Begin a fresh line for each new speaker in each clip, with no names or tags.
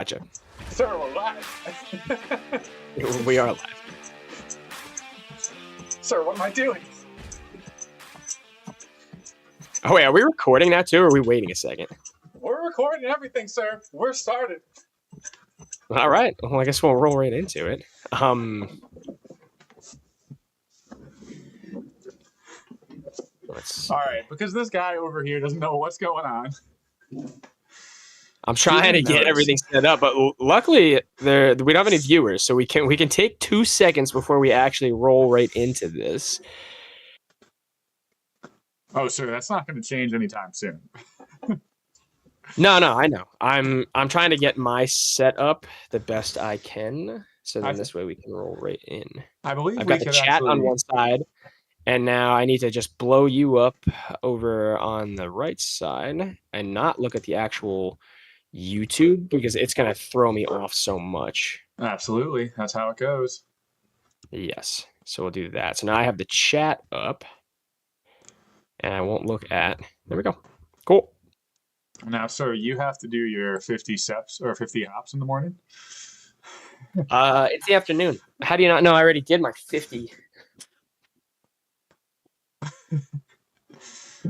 Gotcha.
Sir, we're live.
We are live.
Sir, what am I doing?
Oh, wait, are we recording now too, or are we waiting a second?
We're recording everything, sir. We're started.
All right. Well, I guess we'll roll right into it.
All right, because this guy over here doesn't know what's going on.
I'm trying to get everything set up, but luckily we don't have any viewers, so we can take 2 seconds before we actually roll right into this.
Oh, sir, that's not going to change anytime soon.
No, I know. I'm trying to get my setup the best I can, so then this way we can roll right in.
I believe
I've got the chat on one side, and now I need to just blow you up over on the right side and not look at the actual YouTube because it's going to throw me off so much.
Absolutely. That's how it goes.
Yes. So we'll do that. So now I have the chat up, and I won't look at. There we go. Cool.
Now, sir, you have to do your 50 steps or 50 hops in the morning.
It's the afternoon. How do you not know I already did my 50?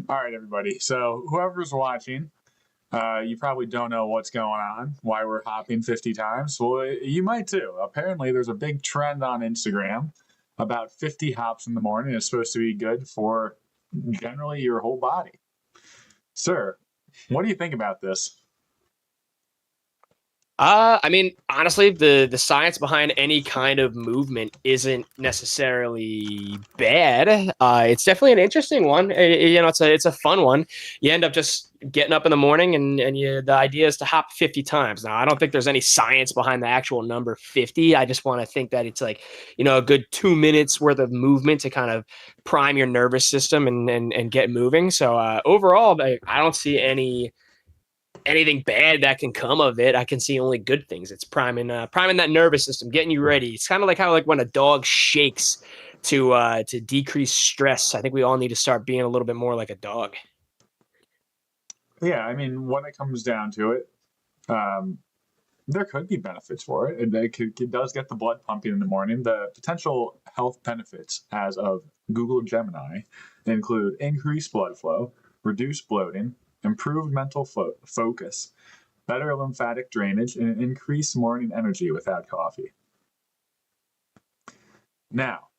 All right, everybody. So whoever's watching, you probably don't know what's going on, why we're hopping 50 times. Well, you might too. Apparently, there's a big trend on Instagram about 50 hops in the morning. It's supposed to be good for generally your whole body. Sir, what do you think about this?
I mean, honestly, the science behind any kind of movement isn't necessarily bad. It's definitely an interesting one. It's a fun one. You end up just getting up in the morning, and the idea is to hop 50 times. Now, I don't think there's any science behind the actual number 50. I just want to think that it's like, a good 2 minutes worth of movement to kind of prime your nervous system and get moving. So overall, I don't see anything bad that can come of it. I can see only good things. It's priming that nervous system, getting you ready. It's kind of like how when a dog shakes to decrease stress. I think we all need to start being a little bit more like a dog.
Yeah, I mean, when it comes down to it, there could be benefits for it. It does get the blood pumping in the morning. The potential health benefits, as of Google Gemini, include increased blood flow, reduced bloating, improved mental focus, better lymphatic drainage, and increased morning energy without coffee. Now,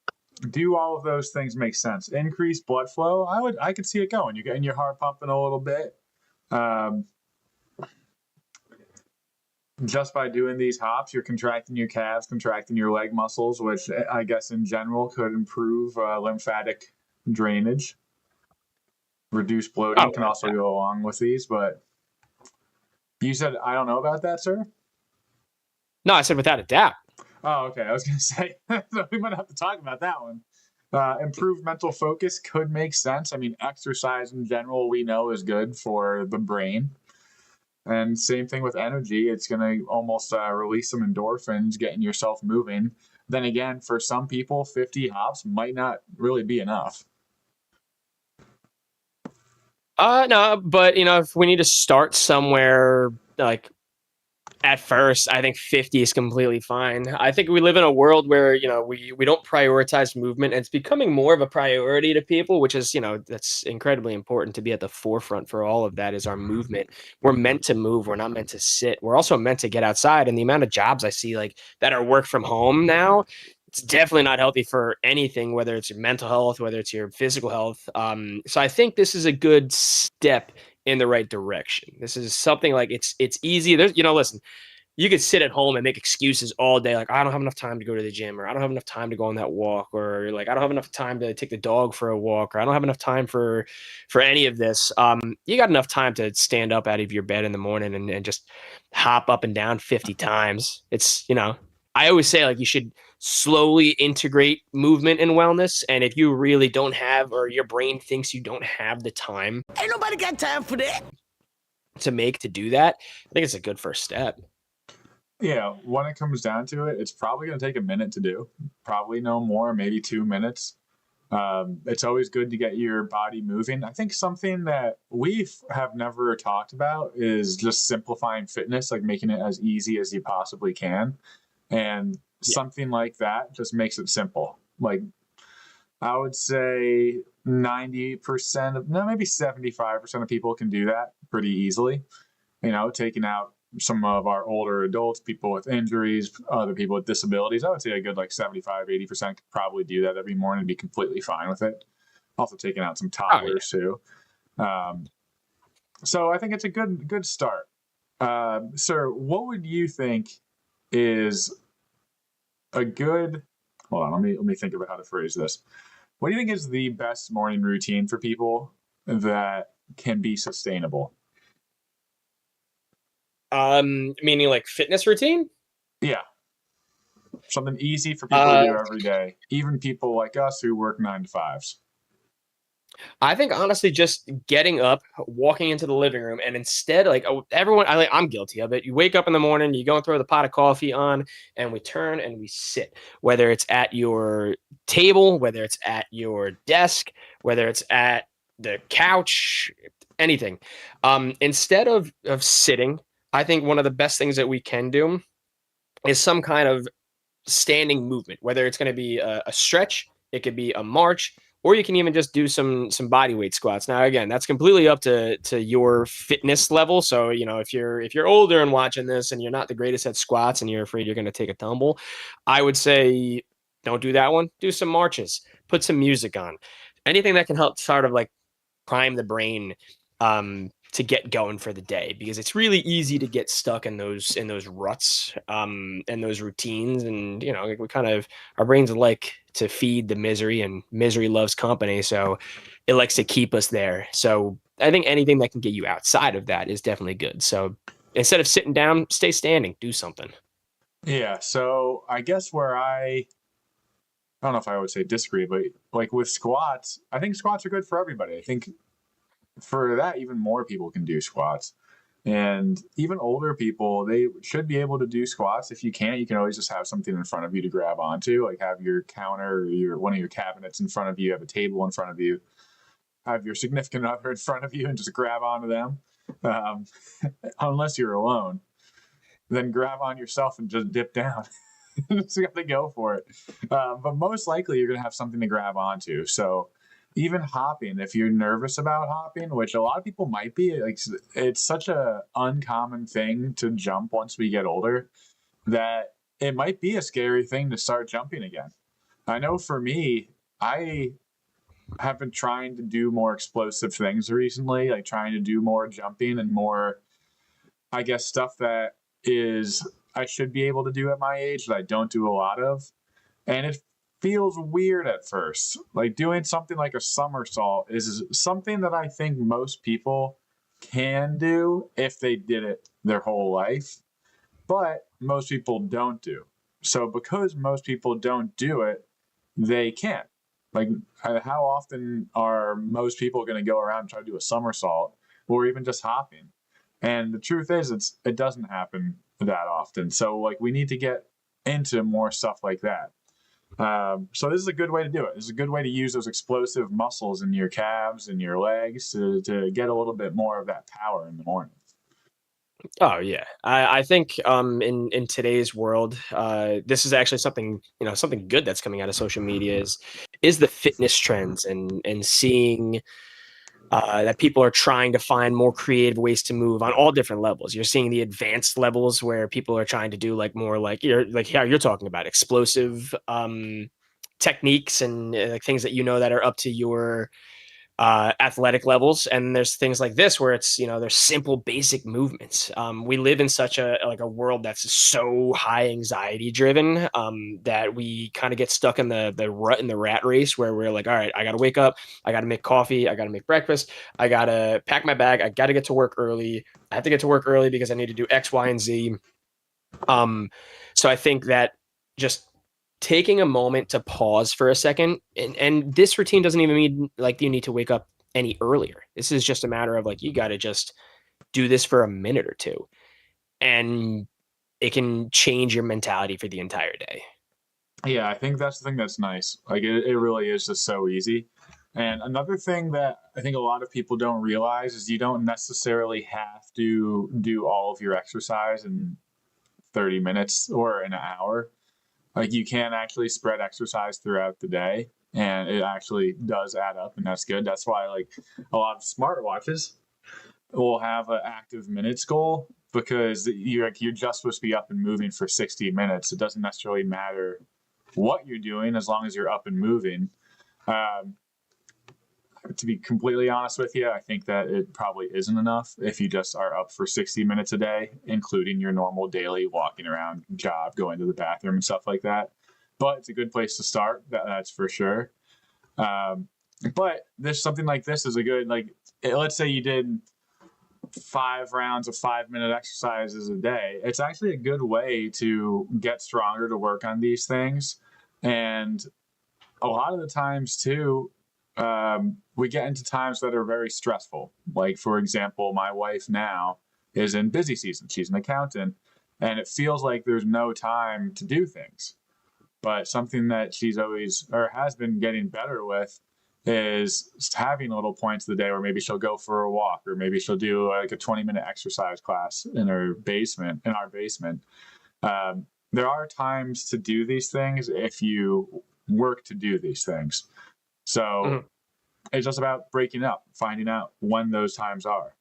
do all of those things make sense? Increased blood flow, I could see it going. You're getting your heart pumping a little bit. Just by doing these hops, you're contracting your calves, contracting your leg muscles, which I guess in general could improve lymphatic drainage. Reduced bloating can also go along with these, but you said I don't know about that, sir?
No, I said without a doubt.
Oh, okay. I was going to say, so we might have to talk about that one. Improved mental focus could make sense. I mean, exercise in general, we know is good for the brain. And same thing with energy. It's going to almost release some endorphins, getting yourself moving. Then again, for some people, 50 hops might not really be enough.
No, but if we need to start somewhere, like at first, I think 50 is completely fine. I think we live in a world where, we don't prioritize movement, and it's becoming more of a priority to people, which is, that's incredibly important to be at the forefront for all of that is our movement. We're meant to move. We're not meant to sit. We're also meant to get outside. And the amount of jobs I see that are work from home now, it's definitely not healthy for anything, whether it's your mental health, whether it's your physical health. So I think this is a good step in the right direction. This is something like it's easy. There's, listen, you could sit at home and make excuses all day. Like, I don't have enough time to go to the gym, or I don't have enough time to go on that walk, or like, I don't have enough time to take the dog for a walk, or I don't have enough time for any of this. You got enough time to stand up out of your bed in the morning and just hop up and down 50 times. It's, I always say you should slowly integrate movement and wellness. And if you really don't have, or your brain thinks you don't have the time,
ain't nobody got time for that,
to do that, I think it's a good first step.
Yeah, when it comes down to it, it's probably going to take a minute to do. Probably no more, maybe 2 minutes. It's always good to get your body moving. I think something that we have never talked about is just simplifying fitness, like making it as easy as you possibly can. And
Yeah.
something like that just makes it simple. Like I would say 90% of, no, maybe 75% of people can do that pretty easily. Taking out some of our older adults, people with injuries, other people with disabilities. I would say a good like 75, 80% could probably do that every morning and be completely fine with it. Also taking out some
Oh yeah.
toddlers too. Um, so I think it's a good start. Sir, what would you think is a good, hold on, let me think about how to phrase this. What do you think is the best morning routine for people that can be sustainable?
Meaning like fitness routine?
Yeah, something easy for people to
Uh,
do every day, even people like us who work 9 to 5s.
I think honestly, just getting up, walking into the living room, and instead, like everyone, I'm guilty of it. You wake up in the morning, you go and throw the pot of coffee on, and we turn and we sit. Whether it's at your table, whether it's at your desk, whether it's at the couch, anything. Instead of sitting, I think one of the best things that we can do is some kind of standing movement, whether it's going to be a stretch, it could be a march, or you can even just do some body weight squats. Now, again, that's completely up to your fitness level. So, if you're older and watching this and you're not the greatest at squats and you're afraid you're going to take a tumble, I would say don't do that one. Do some marches, put some music on, anything that can help sort of like prime the brain to get going for the day, because it's really easy to get stuck in those ruts and those routines, and we kind of, our brains like to feed the misery, and misery loves company, so it likes to keep us there. So I think anything that can get you outside of that is definitely good. So instead of sitting down, stay standing, do something.
Yeah, so I guess where I don't know if I would say disagree, but like with squats, I think squats are good for everybody. I think for that, even more people can do squats. And even older people, they should be able to do squats. If you can't, you can always just have something in front of you to grab onto, like have your counter or your one of your cabinets in front of you, have a table in front of you, have your significant other in front of you, and just grab onto them. Um, unless you're alone, then grab on yourself and just dip down. Just got to go for it. But most likely, you're going to have something to grab onto. So even hopping, if you're nervous about hopping, which a lot of people might be, like it's such a uncommon thing to jump once we get older that it might be a scary thing to start jumping again. I know for me, I have been trying to do more explosive things recently, like trying to do more jumping and more, I guess, stuff that is I should be able to do at my age that I don't do a lot of. And it feels weird at first. Like doing something like a somersault is something that I think most people can do if they did it their whole life, but most people don't do. So because most people don't do it, they can't. Like, how often are most people going to go around and try to do a somersault or even just hopping? And the truth is, it doesn't happen that often. So like we need to get into more stuff like that. So this is a good way to do it. This is a good way to use those explosive muscles in your calves and your legs to get a little bit more of that power in the morning.
Oh yeah, I think in today's world, this is actually something, something good that's coming out of social media is the fitness trends, and seeing that people are trying to find more creative ways to move on all different levels. You're seeing the advanced levels where people are trying to do like more like you're talking about explosive techniques, and like things that that are up to your athletic levels. And there's things like this where it's, there's simple basic movements. We live in such a world that's so high anxiety driven, that we kind of get stuck in the rut, in the rat race, where we're like, all right, I gotta wake up, I gotta make coffee, I gotta make breakfast, I gotta pack my bag, I gotta get to work early, I have to get to work early because I need to do X, Y, and Z. um, so I think that just taking a moment to pause for a second, and this routine doesn't even mean like you need to wake up any earlier. This is just a matter of like you got to just do this for a minute or two, and it can change your mentality for the entire day.
Yeah, I think that's the thing that's nice. Like it really is just so easy. And another thing that I think a lot of people don't realize is you don't necessarily have to do all of your exercise in 30 minutes or an hour. Like you can actually spread exercise throughout the day and it actually does add up and that's good. That's why like a lot of smartwatches will have an active minutes goal because you're just supposed to be up and moving for 60 minutes. It doesn't necessarily matter what you're doing as long as you're up and moving. Um, to be completely honest with you, I think that it probably isn't enough if you just are up for 60 minutes a day, including your normal daily walking around, job, going to the bathroom, and stuff like that. But it's a good place to start, that's for sure. Um, but this something like this is a good like. Let's say you did 5 rounds of 5 minute exercises a day. It's actually a good way to get stronger to work on these things, and a lot of the times too, we get into times that are very stressful. Like for example, my wife now is in busy season. She's an accountant, and it feels like there's no time to do things. But something that she's always or has been getting better with is having little points of the day where maybe she'll go for a walk or maybe she'll do like a 20-minute exercise class in her basement, in our basement. There are times to do these things if you work to do these things. So
Mhm.
it's just about breaking up, finding out when those times are.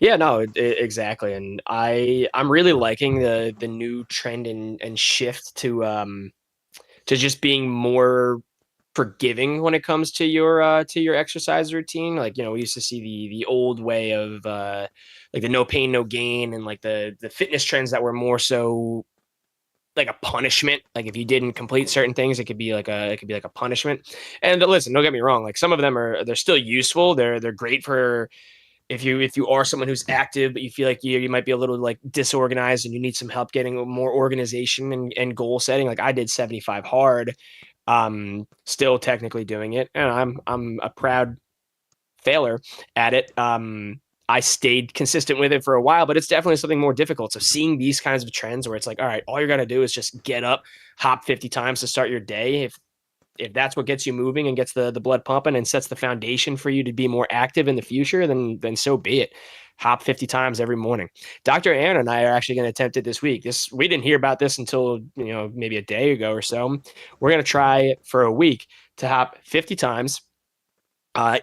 Yeah, no, exactly. And I'm really liking the new trend and shift to just being more forgiving when it comes to your exercise routine. Like, we used to see the old way of like the no pain, no gain, and like the fitness trends that were more so like a punishment. Like if you didn't complete certain things, it could be like a punishment. And listen, don't get me wrong, like some of them they're still useful. They're great for if you are someone who's active, but you feel like you might be a little like disorganized and you need some help getting more organization and goal setting. Like I did 75 hard, still technically doing it, and I'm a proud failure at it. I stayed consistent with it for a while, but it's definitely something more difficult. So seeing these kinds of trends where it's like, all right, all you're gonna do is just get up, hop 50 times to start your day. If that's what gets you moving and gets the blood pumping and sets the foundation for you to be more active in the future, then so be it. Hop 50 times every morning. Dr. Aaron and I are actually going to attempt it this week. This we didn't hear about this until maybe a day ago or so. We're going to try for a week to hop 50 times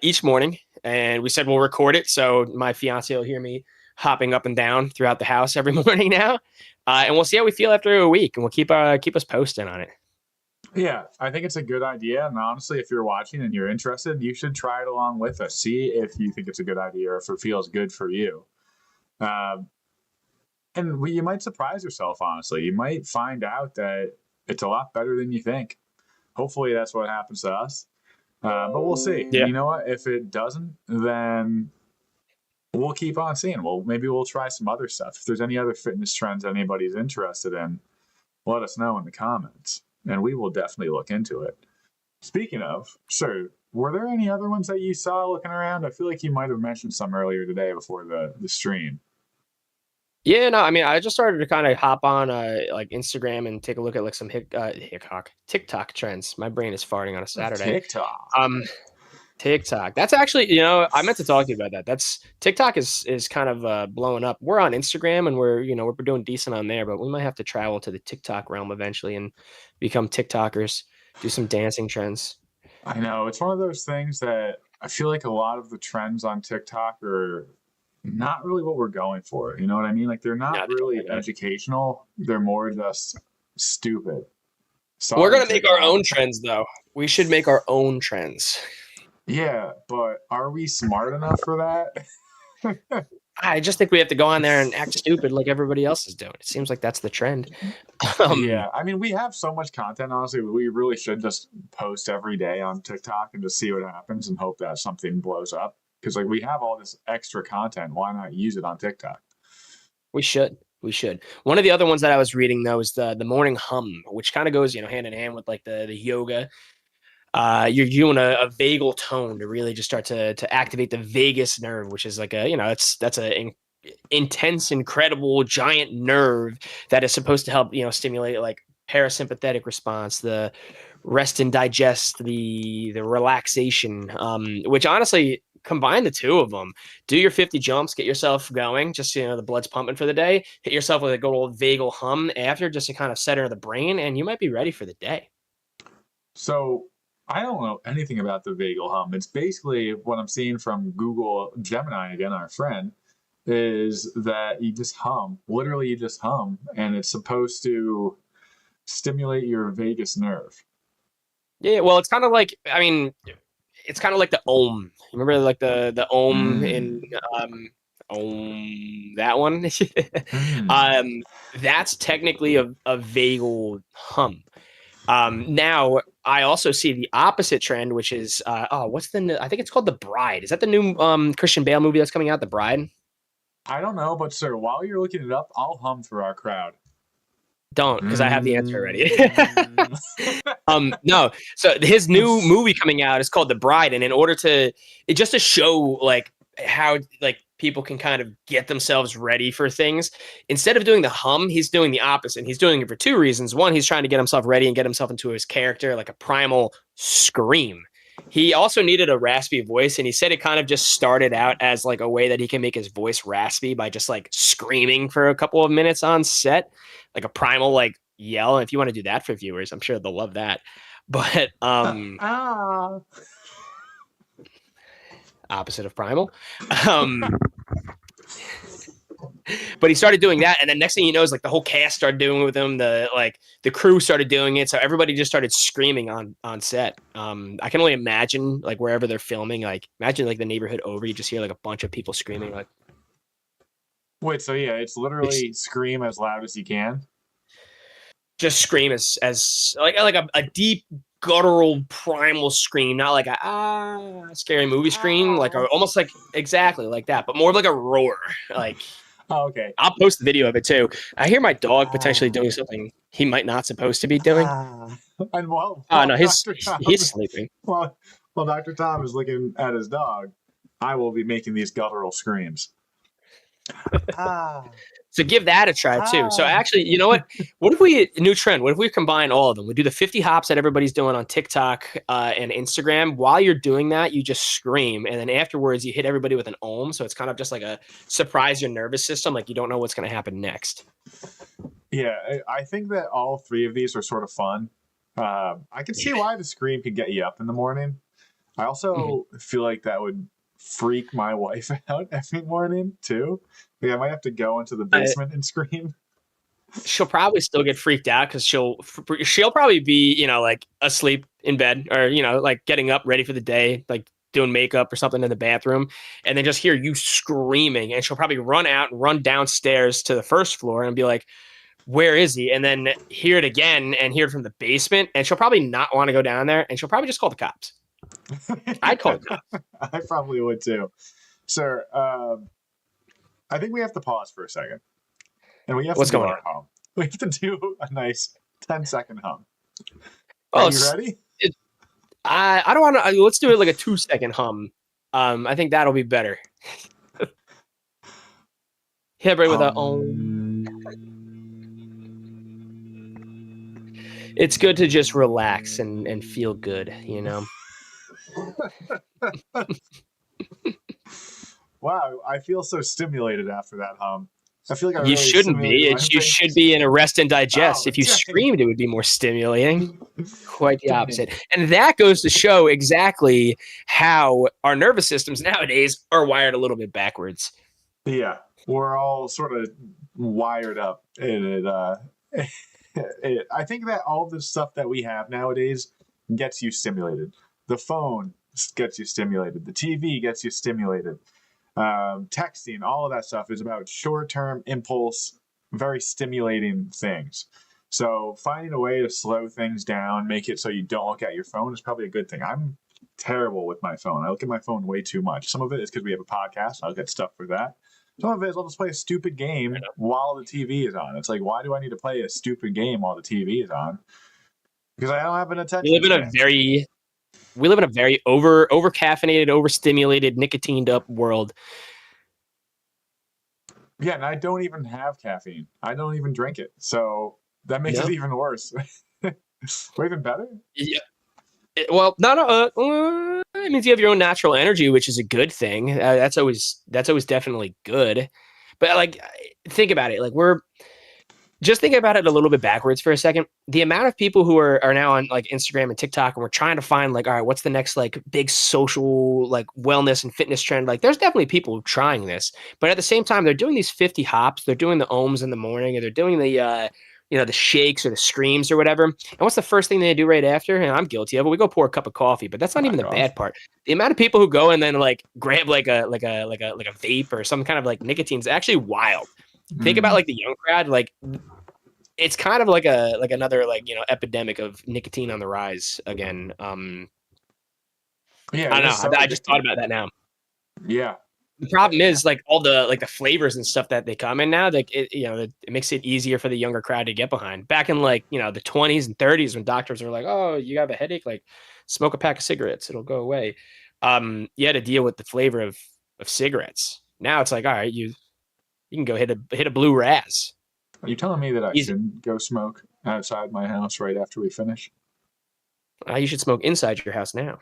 each morning, and we said we'll record it so my fiance will hear me hopping up and down throughout the house every morning now, and we'll see how we feel after a week, and we'll keep us posting on it.
Yeah, I think it's a good idea. And honestly, if you're watching and you're interested, you should try it along with us. See if you think it's a good idea or if it feels good for you. Um, and you might surprise yourself, honestly. You might find out that it's a lot better than you think. Hopefully, that's what happens to us. But we'll see. And
Yeah.
you know what? If it doesn't, then we'll keep on seeing. Well, maybe we'll try some other stuff. If there's any other fitness trends anybody's interested in, let us know in the comments, and we will definitely look into it. Speaking of, sir, were there any other ones that you saw looking around? I feel like you might have mentioned some earlier today before the stream.
Yeah, no, I mean, I just started to kind of hop on like Instagram and take a look at like some TikTok trends. My brain is farting on a Saturday.
TikTok.
Um, TikTok. That's actually, I meant to talk to you about that. That's TikTok is kind of blowing up. We're on Instagram and we're doing decent on there, but we might have to travel to the TikTok realm eventually and become TikTokers, do some dancing trends.
I know it's one of those things that I feel like a lot of the trends on TikTok are not really what we're going for. You know what I mean? Like they're
No,
not
they
really
don't.
educational. They're more just stupid.
We're
Sorry,
gonna make our
TikTok.
own trends though. We should make our own trends.
Yeah, but are we smart enough for that?
I just think we have to go on there and act stupid like everybody else is doing. It seems like that's the trend. Um,
Yeah, I mean, we have so much content. Honestly, we really should just post every day on TikTok and just see what happens and hope that something blows up. Because like we have all this extra content, why not use it on TikTok?
we should. We should. One of the other ones that I was reading though is the morning hum, which kind of goes, hand in hand with like the yoga. You're doing a vagal tone to really just start to activate the vagus nerve, which is like that's a intense, incredible, giant nerve that is supposed to help, stimulate like parasympathetic response, the rest and digest, the relaxation, which honestly combine the two of them. Do your 50 jumps, get yourself going, just the blood's pumping for the day. Hit yourself with a good old vagal hum after, just to kind of center the brain, and you might be ready for the day.
So I don't know anything about the vagal hum. It's basically what I'm seeing from Google Gemini, again, our friend, is that you just hum. Literally, you just hum, and it's supposed to stimulate your vagus nerve.
Yeah, well, it's kind of like, I mean, it's kind of like the Om. Remember, like the Om in
Mm.
Om, that one.
Mm.
um, that's technically a vagal hum. Now I also see the opposite trend, which is what's I think it's called The Bride. Is that the new Christian Bale movie that's coming out, The Bride?
I don't know, but sir, while you're looking it up, I'll hum for our crowd.
Don't, because I have the answer already.
Mm.
No. So his new movie coming out is called The Bride, and in order to, just to show like how like people can kind of get themselves ready for things, instead of doing the hum, he's doing the opposite. He's doing it for two reasons. One, he's trying to get himself ready and get himself into his character, like a primal scream. He also needed a raspy voice, and he said it kind of just started out as like a way that he can make his voice raspy by just like screaming for a couple of minutes on set, like a primal like yell. And if you want to do that for viewers, I'm sure they'll love that. But
Ah.
opposite of primal. Um, but he started doing that, and then next thing you know is like the whole cast started doing it with him. The crew started doing it, so everybody just started screaming on set. I can only imagine like wherever they're filming, like imagine like the neighborhood over, you just hear like a bunch of people screaming, like
Wait, so yeah, it's
it's
literally scream as loud as you can.
just scream as like a deep guttural primal scream, not like a scary movie scream, like almost like exactly like that, but more of like a roar. Like
Oh, okay.
I'll post the video of it too. I hear my dog potentially
Ah.
doing something he might not supposed to be doing.
Ah. And while,
Oh
while
no,
Dr.
he's
Tom
sleeping.
while Dr. Tom is looking at his dog, I will be making these guttural screams. Ah.
So give that a try too. So
Ah.
actually, you know what? What if we new trend? What if we combine all of them? We do the 50 hops that everybody's doing on TikTok and Instagram. While you're doing that, you just scream, and then afterwards you hit everybody with an ohm. So it's kind of just like a surprise your nervous system, like you don't know what's going to happen next.
Yeah, I think that all three of these are sort of fun. I can see why the scream could get you up in the morning. I also feel like that would freak my wife out every morning too. Like I might have to go into the basement and scream.
She'll probably still get freaked out because she'll probably be like asleep in bed, or like getting up ready for the day, like doing makeup or something in the bathroom, and then just hear you screaming, and she'll probably run out and run downstairs to the first floor and be like, where is he? And then hear it again and hear it from the basement, and she'll probably not want to go down there, and she'll probably just call the cops. I'd call the cops.
I probably would too. Sir, I think we have to pause for a second. And we have
What's
to do
going
our
on?
hum. We have to do a nice 10-second hum.
Oh,
Are you ready?
I don't want to. Let's do it like a 2-second hum. I think that'll be better. Hit everybody with a It's good to just relax and feel good,
Wow, I feel so stimulated after that hum. I feel like I
You
really
shouldn't
stimulated
be.
my
You
brain.
should be in a rest and digest.
Oh,
If you
dang.
screamed, it would be more stimulating. Quite the
Dang.
opposite. And that goes to show exactly how our nervous systems nowadays are wired a little bit backwards.
Yeah, we're all sort of wired up, and I think that all the stuff that we have nowadays gets you stimulated. The phone gets you stimulated. The TV gets you stimulated. Texting, all of that stuff is about short-term impulse, very stimulating things. So finding a way to slow things down, make it so you don't look at your phone is probably a good thing. I'm terrible with my phone. I look at my phone way too much. Some of it is because we have a podcast. I'll get stuff for that. Some of it is I'll just play a stupid game while the TV is on. It's like, why do I need to play a stupid game while the TV is on? Because I don't have an attention span.
We live in a very over caffeinated, overstimulated, nicotined up world.
Yeah, and I don't even have caffeine. I don't even drink it. So that makes it
No.
even worse. Or even better?
Yeah. Well, no, no. It means you have your own natural energy, which is a good thing. That's always definitely good. But like, think about it. Like we're just think about it a little bit backwards for a second. The amount of people who are now on like Instagram and TikTok, and we're trying to find like, all right, what's the next like big social like wellness and fitness trend? Like, there's definitely people trying this, but at the same time, they're doing these 50 hops, they're doing the ohms in the morning, or they're doing the the shakes or the screams or whatever. And what's the first thing they do right after? And I'm guilty of it. We go pour a cup of coffee, but that's not even
Back
the
off.
bad part. The amount of people who go and then like grab like a vape or some kind of like nicotine is actually wild. Think about
Mm.
like the young crowd, like it's kind of like another like epidemic of nicotine on the rise again.
Yeah,
I
it
don't
is
know.
so
I just thought
addicting.
about that now.
Yeah.
The problem is like all the flavors and stuff that they come in now. Like it makes it easier for the younger crowd to get behind. Back in like the 20s and 30s when doctors were like, "Oh, you have a headache? Like smoke a pack of cigarettes, it'll go away." You had to deal with the flavor of cigarettes. Now it's like, all right, you can go hit a blue raz.
Are you telling me that I
Easy.
shouldn't go smoke outside my house right after we finish?
You should smoke inside your house now.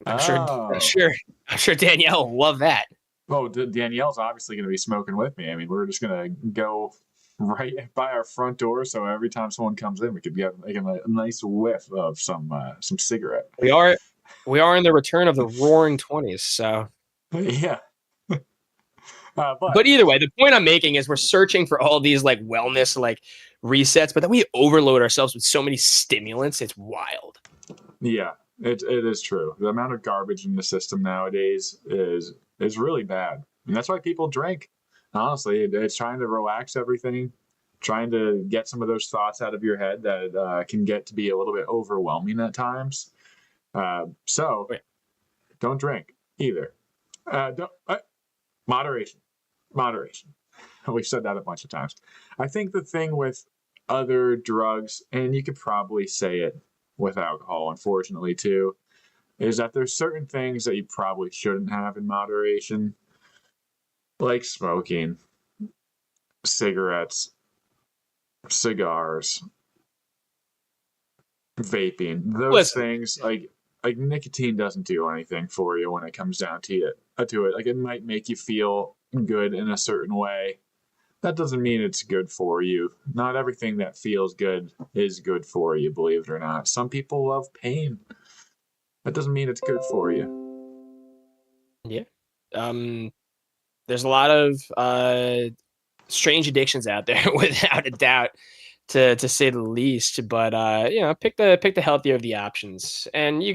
I'm sure. I'm
Oh.
sure. I'm sure Danielle will love that.
Well, Danielle's obviously going to be smoking with me. I mean, we're just going to go right by our front door, so every time someone comes in, we could get like a nice whiff of some cigarette.
We are. We are in the return of the Roaring Twenties. So,
Yeah, but
but either way, the point I'm making is we're searching for all these like wellness like resets, but then we overload ourselves with so many stimulants. It's wild.
yeah, it is true. The amount of garbage in the system nowadays is really bad, and that's why people drink. Honestly, it's trying to relax everything, trying to get some of those thoughts out of your head that can get to be a little bit overwhelming at times. So
Wait,
don't drink either. Don't, moderation, moderation. We've said that a bunch of times. I think the thing with other drugs, and you could probably say it with alcohol, unfortunately, too, is that there's certain things that you probably shouldn't have in moderation, like smoking, cigarettes, cigars, vaping. Those
listen.
things, like nicotine doesn't do anything for you when it comes down to it. Like it might make you feel good in a certain way. That doesn't mean it's good for you. Not everything that feels good is good for you, believe it or not. Some people love pain. That doesn't mean it's good for you.
Yeah. Um. There's a lot of strange addictions out there, without a doubt, to say the least. But pick the healthier of the options, and you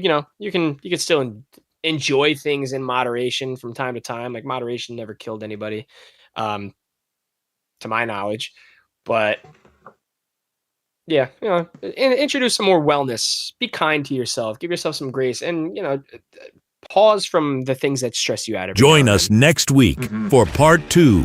can still enjoy things in moderation from time to time. Like moderation never killed anybody, um, to my knowledge. But yeah, introduce some more wellness. Be kind to yourself. Give yourself some grace, and pause from the things that stress you out every now
Join
and
us
then.
next week
Mm-hmm.
for part 2.